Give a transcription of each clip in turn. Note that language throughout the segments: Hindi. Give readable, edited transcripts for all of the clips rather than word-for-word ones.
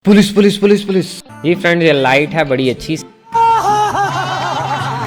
Police police police police. जी फ्रेंड्स, ये लाइट है बड़ी अच्छी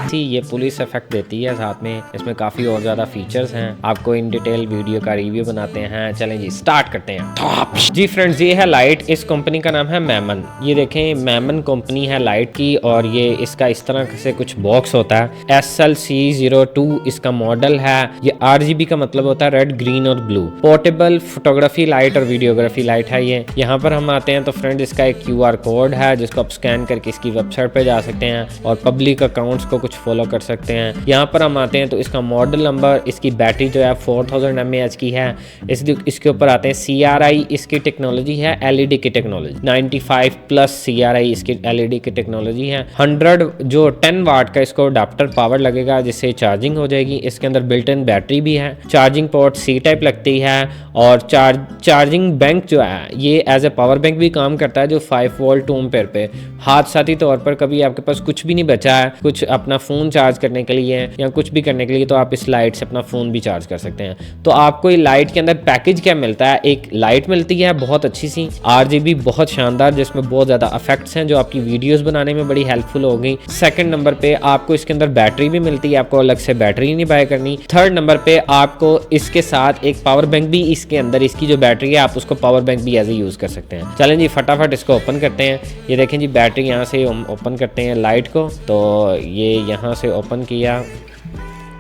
सी, ये पुलिस इफेक्ट देती है, साथ में इसमें काफ़ी और ज़्यादा फीचर्स हैं। आपको इन डिटेल वीडियो का रिव्यू बनाते हैं। चलें जी स्टार्ट करते हैं। जी फ्रेंड्स, ये है लाइट। इस कंपनी का नाम है मैमन। ये देखें, मैमन कंपनी है लाइट की, और ये इसका इस तरह से कुछ बॉक्स होता है। SLC02 इसका मॉडल है। ये RGB का मतलब होता है रेड, ग्रीन और ब्लू। पोर्टेबल फोटोग्राफी लाइट और वीडियोग्राफी लाइट है ये। यहाँ पर हम आते हैं तो फ्रेंड इसका एक QR कोड है जिसको आप स्कैन करके इसकी वेबसाइट पे जा सकते हैं और पब्लिक अकाउंट्स को कुछ फॉलो कर सकते हैं। यहाँ पर हम आते हैं तो इसका मॉडल नंबर, इसकी बैटरी जो है 4000 mAh की है। इसके ऊपर आते हैं CRI, इसकी टेक्नोलॉजी है LED की टेक्नोलॉजी। 95+ CRI इसकी LED की टेक्नोलॉजी है। 10 वाट का इसको अडाप्टर पावर लगेगा जिससे चार्जिंग हो जाएगी। इसके अंदर बिल्ट इन बैटरी भी है। चार्जिंग पोर्ट C टाइप लगती है, और चार्जिंग बैंक जो है ये एज ए पावर बैंक भी काम करता है, जो 5 वोल्ट 2 एम्पीयर पे। हादसाती तौर पर कभी आपके पास कुछ भी नहीं बचा है, कुछ अपना फ़ोन चार्ज करने के लिए या कुछ भी करने के लिए, तो आप इस लाइट से अपना फ़ोन भी चार्ज कर सकते हैं। तो आपको ये लाइट के अंदर पैकेज क्या मिलता है? एक लाइट मिलती है बहुत अच्छी सी RGB, बहुत शानदार, जिसमें बहुत ज़्यादा इफेक्ट्स हैं जो आपकी वीडियोस बनाने में बड़ी हेल्पफुल होगी। सेकंड नंबर पे आपको इसके अंदर बैटरी भी मिलती है, आपको अलग से बैटरी नहीं बाय करनी। थर्ड नंबर पे आपको इसके साथ एक पावर बैंक भी इसके अंदर, इसकी जो बैटरी है आप उसको पावर बैंक भी एज ए यूज़ कर सकते हैं। चलें जी फटाफट इसको ओपन करते हैं। ये देखें जी, बैटरी यहाँ से ओपन करते हैं लाइट को, तो ये यहाँ से ओपन किया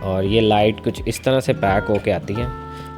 और ये लाइट कुछ इस तरह से पैक होके आती है।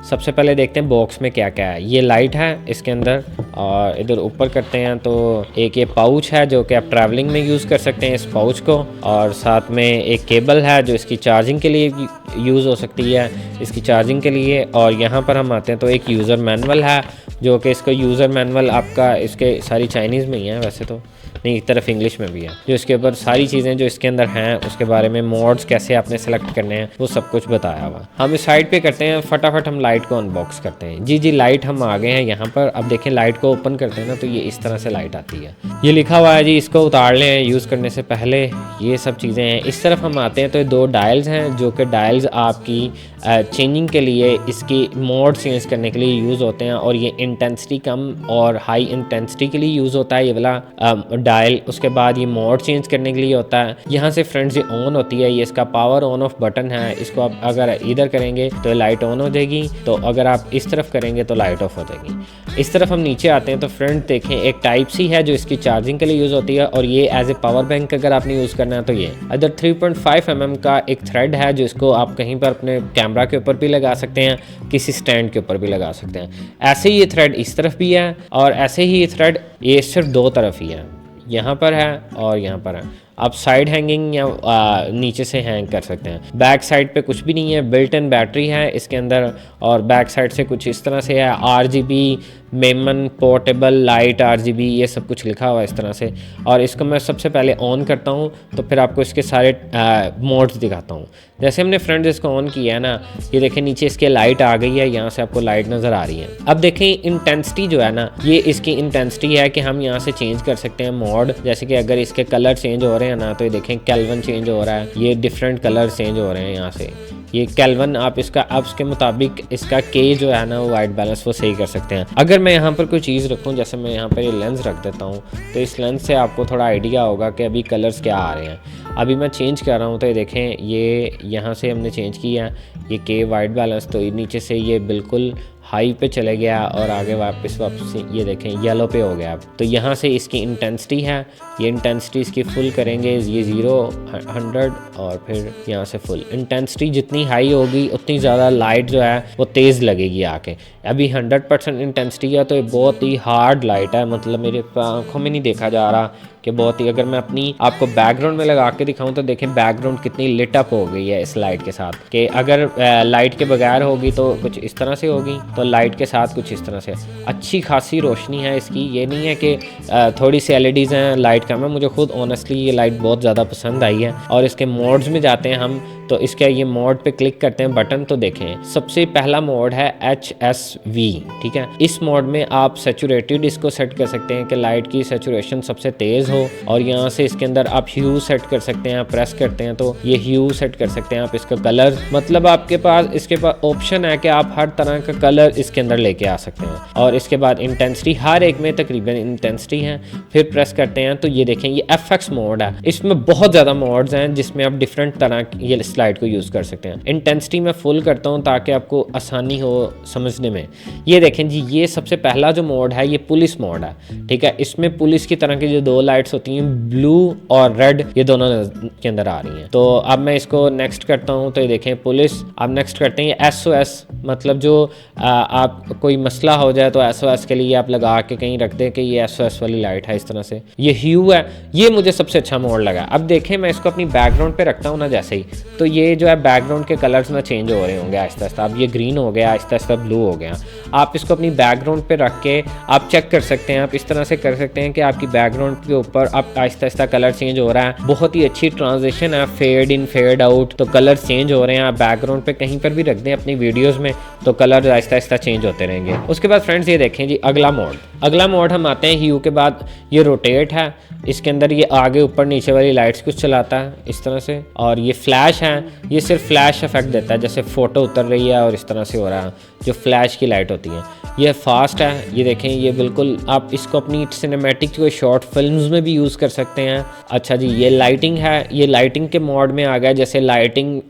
सबसे पहले देखते हैं बॉक्स में क्या क्या है। ये लाइट है इसके अंदर, और इधर ऊपर करते हैं तो एक ये पाउच है जो कि आप ट्रैवलिंग में यूज़ कर सकते हैं इस पाउच को, और साथ में एक केबल है जो इसकी चार्जिंग के लिए यूज़ हो सकती है, इसकी चार्जिंग के लिए। और यहाँ पर हम आते हैं तो एक यूज़र मैनुअल है, जो कि इसका यूज़र मैनुअल आपका, इसके सारी चाइनीज़ में ही है वैसे तो, नहीं एक तरफ इंग्लिश में भी है, जो इसके ऊपर सारी चीज़ें जो इसके अंदर हैं उसके बारे में, मोड्स कैसे आपने सेलेक्ट करने हैं वो सब कुछ बताया हुआ। हम इस साइड पे करते हैं, फटाफट हम लाइट को अनबॉक्स करते हैं। जी लाइट हम आ गए हैं यहाँ पर। अब देखें लाइट को ओपन करते हैं ना तो ये इस तरह से लाइट आती है। ये लिखा हुआ है जी, इसको उतार लें यूज़ करने से पहले, ये सब चीज़ें हैं। इस तरफ हम आते हैं तो 2 डायल्स हैं, जो कि डायल्स आपकी चेंजिंग के लिए, इसकी मोड चेंज करने के लिए यूज़ होते हैं, और ये इंटेंसिटी कम और हाई इंटेंसिटी के लिए यूज़ होता है ये वाला डायल। उसके बाद ये मोड चेंज करने के लिए होता है। यहाँ से फ्रेंड्स ये ऑन होती है, ये इसका पावर ऑन ऑफ बटन है। इसको आप अगर इधर करेंगे तो लाइट ऑन हो जाएगी, तो अगर आप इस तरफ करेंगे तो लाइट ऑफ हो जाएगी। इस तरफ हम नीचे आते हैं तो फ्रेंड देखें, एक टाइप सी है जो इसकी चार्जिंग के लिए यूज़ होती है, और ये एज ए पावर बैंक अगर आपने यूज़ करना है तो ये इधर 3.5 mm का एक थ्रेड है, जो इसको आप कहीं पर अपने कैमरा के ऊपर भी लगा सकते हैं, किसी स्टैंड के ऊपर भी लगा सकते हैं। ऐसे ही ये थ्रेड इस तरफ भी है, और ऐसे ही ये थ्रेड ये सिर्फ 2 तरफ ही है, यहाँ पर है और यहाँ पर है। आप साइड हैंगिंग या नीचे से हैंग कर सकते हैं। बैक साइड पे कुछ भी नहीं है, बिल्ट इन बैटरी है इसके अंदर, और बैक साइड से कुछ इस तरह से है, RGB Memon portable light RGB ये सब कुछ लिखा हुआ है इस तरह से। और इसको मैं सबसे पहले ऑन करता हूँ तो फिर आपको इसके सारे मोड्स दिखाता हूँ। जैसे हमने फ्रेंड्स इसको ऑन किया है ना, ये देखें नीचे इसके लाइट आ गई है, यहाँ से आपको लाइट नज़र आ रही है। अब देखें इंटेंसिटी जो है ना, ये इसकी इंटेंसिटी है कि हम यहाँ से चेंज कर सकते हैं मोड। जैसे कि अगर इसके कलर चेंज हो रहे हैं ना, तो ये देखें केल्विन चेंज हो रहा है, ये डिफरेंट कलर चेंज हो रहे हैं यहाँ से, ये केल्विन आप इसका, अब उसके मुताबिक इसका K जो है ना वो वाइट बैलेंस वो सही कर सकते हैं। अगर मैं यहाँ पर कोई चीज़ रखूँ, जैसे मैं यहाँ पर ये लेंस रख देता हूँ, तो इस लेंस से आपको थोड़ा आइडिया होगा कि अभी कलर्स क्या आ रहे हैं। अभी मैं चेंज कर रहा हूँ तो ये देखें, ये यहाँ से हमने चेंज किया, ये K वाइट बैलेंस, तो नीचे से ये बिल्कुल हाई पे चले गया और आगे वापस ये देखें येलो पे हो गया। अब तो यहाँ से इसकी इंटेंसिटी है, ये इंटेंसिटी इसकी फुल करेंगे, ये 0 100 और फिर यहाँ से फुल। इंटेंसिटी जितनी हाई होगी उतनी ज़्यादा लाइट जो है वो तेज़ लगेगी आके। अभी 100% इंटेंसिटी है तो ये बहुत ही हार्ड लाइट है, मतलब मेरे आँखों में नहीं देखा जा रहा कि बहुत ही। अगर मैं अपनी आपको बैकग्राउंड में लगा के दिखाऊं तो देखें बैकग्राउंड कितनी लिट अप हो गई है इस लाइट के साथ, कि अगर लाइट के बगैर होगी तो कुछ इस तरह से होगी, तो लाइट के साथ कुछ इस तरह से। अच्छी खासी रोशनी है इसकी, ये नहीं है कि थोड़ी सी LEDs हैं, लाइट कम है। मुझे खुद ऑनेस्टली ये लाइट बहुत ज़्यादा पसंद आई है। और इसके मोड्स में जाते हैं हम, तो इसका ये मोड पे क्लिक करते हैं बटन, तो देखें सबसे पहला मोड है HS V, ठीक है। इस मोड में आप सैचुरेटेड इसको सेट कर सकते हैं कि लाइट की सैचुरेशन सबसे तेज़ हो, और यहाँ से इसके अंदर आप ह्यू सेट कर सकते हैं। आप प्रेस करते हैं तो ये ह्यू सेट कर सकते हैं आप। इसका कलर मतलब आपके पास इसके पास ऑप्शन है कि आप हर तरह का कलर इसके अंदर लेके आ सकते हैं। और इसके बाद इंटेंसिटी, हर एक में तकरीबन इंटेंसिटी है। फिर प्रेस करते हैं तो ये देखें ये FX मोड है। इसमें बहुत ज़्यादा मोड्स हैं जिसमें आप डिफरेंट तरह की ये स्लाइड को यूज़ कर सकते हैं। इंटेंसिटी मैं फुल करता हूँ ताकि आपको आसानी हो समझने में। ये देखें जी, ये सबसे पहला जो मोड है ये पुलिस मोड है, ठीक है। इसमें पुलिस की तरह की जो दो लाइट्स होती हैं, ब्लू और रेड, ये दोनों के अंदर आ रही हैं। तो अब मैं इसको नेक्स्ट करता हूँ तो ये देखें पुलिस। अब नेक्स्ट करते हैं ये SOS, मतलब जो आप कोई मसला हो जाए तो SOS के लिए आप लगा के कहीं रख दें कि ये SOS वाली लाइट है। इस तरह से ये ह्यू है, ये मुझे सबसे अच्छा मोड लगा। अब देखें मैं इसको अपनी बैकग्राउंड पे रखता हूँ ना जैसे ही, तो ये जो है बैकग्राउंड के कलर्स ना चेंज हो रहे होंगे आहिस्ता आहिस्ता। अब ये ग्रीन हो गया, आहिस्ता आहिस्ता ब्लू हो गया। आप इसको अपनी बैकग्राउंड पे रख के आप चेक कर सकते हैं। आप इस तरह से कर सकते हैं कि आपकी बैकग्राउंड के ऊपर अब आहिस्ता आहिस्ता कलर चेंज हो रहा है। बहुत ही अच्छी ट्रांजिशन है, फेड इन फेड आउट, तो कलर चेंज हो रहे हैं। आप बैकग्राउंड पे कहीं पर भी रख दें अपनी वीडियोस में तो कलर आहिस्ता आहिस्ता चेंज होते रहेंगे। उसके बाद फ्रेंड्स ये देखें जी अगला मोड हम आते हैं ह्यू के बाद। ये रोटेट है, इसके अंदर ये आगे ऊपर नीचे वाली लाइट्स कुछ चलाता है इस तरह से। और ये फ्लैश है, ये सिर्फ फ्लैश इफेक्ट देता है, जैसे फ़ोटो उतर रही है और इस तरह से हो रहा है, जो फ्लैश की लाइट होती है। ये फास्ट है, ये देखें ये बिल्कुल आप इसको अपनी सिनेमैटिक कोई शॉर्ट फिल्म्स में भी यूज़ कर सकते हैं। अच्छा जी, ये लाइटिंग है, ये लाइटिंग के मोड में आ गया। जैसे लाइटिंग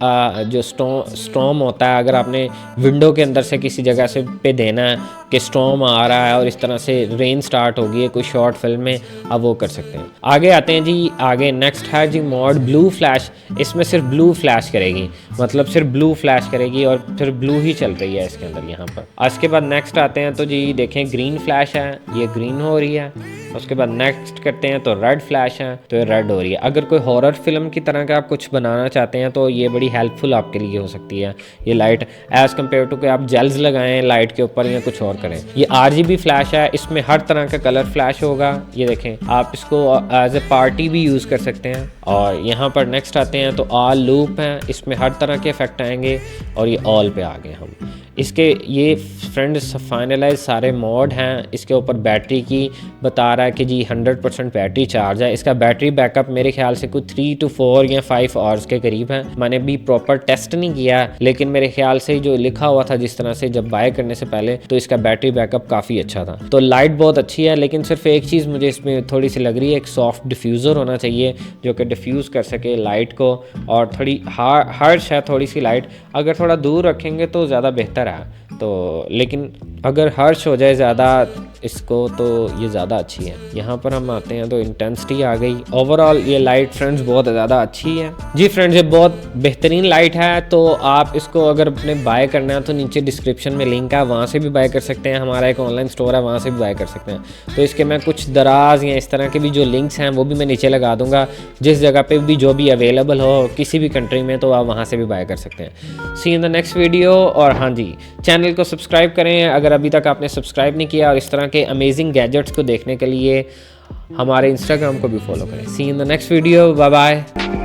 जो स्टॉर्म होता है, अगर आपने विंडो के अंदर से किसी जगह से पे देना है कि स्टॉर्म आ रहा है और इस तरह से रेन स्टार्ट होगी है कोई शॉर्ट फिल्म में, अब वो कर सकते हैं। आगे आते हैं जी, आगे नेक्स्ट है जी मोड ब्लू फ्लैश। इसमें सिर्फ ब्लू फ्लैश करेगी, मतलब सिर्फ ब्लू फ्लैश करेगी और फिर ब्लू ही चल रही है इसके अंदर यहाँ पर। इसके बाद नेक्स्ट आते हैं तो जी देखें ग्रीन फ्लैश है, ये ग्रीन हो रही है। उसके बाद नेक्स्ट करते हैं तो रेड फ्लैश है, तो ये रेड हो रही है। अगर कोई हॉरर फिल्म की तरह का आप कुछ बनाना चाहते हैं तो ये बड़ी हेल्पफुल आपके लिए हो सकती है ये लाइट, एज़ कम्पेयर टू कि आप जेल्स लगाएं लाइट के ऊपर या कुछ और करें। ये RGB फ्लैश है, इसमें हर तरह का कलर फ्लैश होगा। ये देखें आप इसको एज ए पार्टी भी यूज़ कर सकते हैं। और यहाँ पर नेक्स्ट आते हैं तो ऑल लूप है, इसमें हर तरह के इफेक्ट आएंगे। और ये ऑल पे आ गए हम। इसके ये फ्रेंड्स फाइनलाइज सारे मोड हैं। इसके ऊपर बैटरी की बता रहा है कि जी 100% बैटरी चार्ज है। इसका बैटरी बैकअप मेरे ख्याल से कुछ 3 to 4 या 5 आवर्स के करीब है। मैंने भी प्रॉपर टेस्ट नहीं किया, लेकिन मेरे ख्याल से जो लिखा हुआ था जिस तरह से जब बाय करने से पहले, तो इसका बैटरी बैकअप काफ़ी अच्छा था। तो लाइट बहुत अच्छी है, लेकिन सिर्फ एक चीज़ मुझे इसमें थोड़ी सी लग रही है, एक सॉफ्ट डिफ्यूज़र होना चाहिए जो कि डिफ्यूज़ कर सके लाइट को। और थोड़ी हार्श है थोड़ी सी लाइट, अगर थोड़ा दूर रखेंगे तो ज़्यादा बेहतर है। तो लेकिन अगर हर्श हो जाए ज़्यादा इसको तो ये ज़्यादा अच्छी है। यहाँ पर हम आते हैं तो इंटेंसिटी आ गई। ओवरऑल ये लाइट फ्रेंड्स बहुत ज़्यादा अच्छी है जी। फ्रेंड्स ये बहुत बेहतरीन लाइट है, तो आप इसको अगर अपने बाय करना है तो नीचे डिस्क्रिप्शन में लिंक है, वहाँ से भी बाय कर सकते हैं। हमारा एक ऑनलाइन स्टोर है, वहाँ से भी बाय कर सकते हैं। तो इसके मैं कुछ दराज या इस तरह के भी जो लिंक्स हैं वो भी मैं नीचे लगा दूँगा, जिस जगह पर भी जो भी अवेलेबल हो किसी भी कंट्री में, तो आप वहाँ से भी बाय कर सकते हैं। सी इन द नेक्स्ट वीडियो। और हाँ जी, चैनल को सब्सक्राइब करें अगर अभी तक आपने सब्सक्राइब नहीं किया, और इस तरह के अमेजिंग गैजेट्स को देखने के लिए हमारे इंस्टाग्राम को भी फॉलो करें। See in the next video, bye bye.